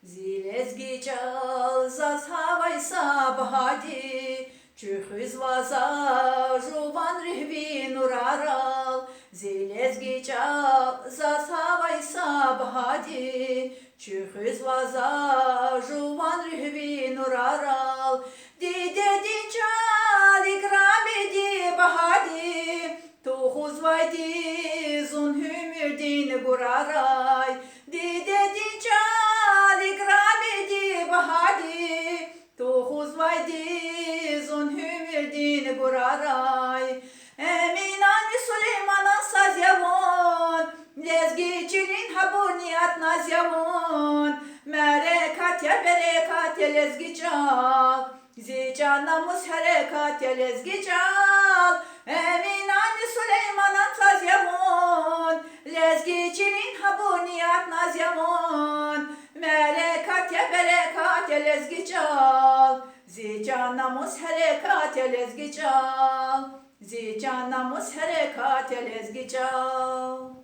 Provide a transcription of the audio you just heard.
Zilezgi çal zaz havay sabahadi Çühüz vaza juvan rihvi nuraral Zilezgi çal zaz havay sabahadi Çühüz vaza juvan rihvi nuraral Dide din çal ikram edi bahadi Tuhuz vaydi zun hümürdin guraray Dide din çal ikram edi bahadi Tuhuz vaydi zun hümürdin guraray Eminan Süleyman'ın saz yavun Lezgiçinin habur niyat naz yavun Merekat ya berekat ya lezgi çal Zican namus harekat ya lezgi çal Eminan Süleyman'ın saz yavun Lezgiçinin habur niyat naz yavun Merekat ya berekat ya lezgi çal Zican namus harekat ya lezgi çal Zican namus harekat ya lezgi çal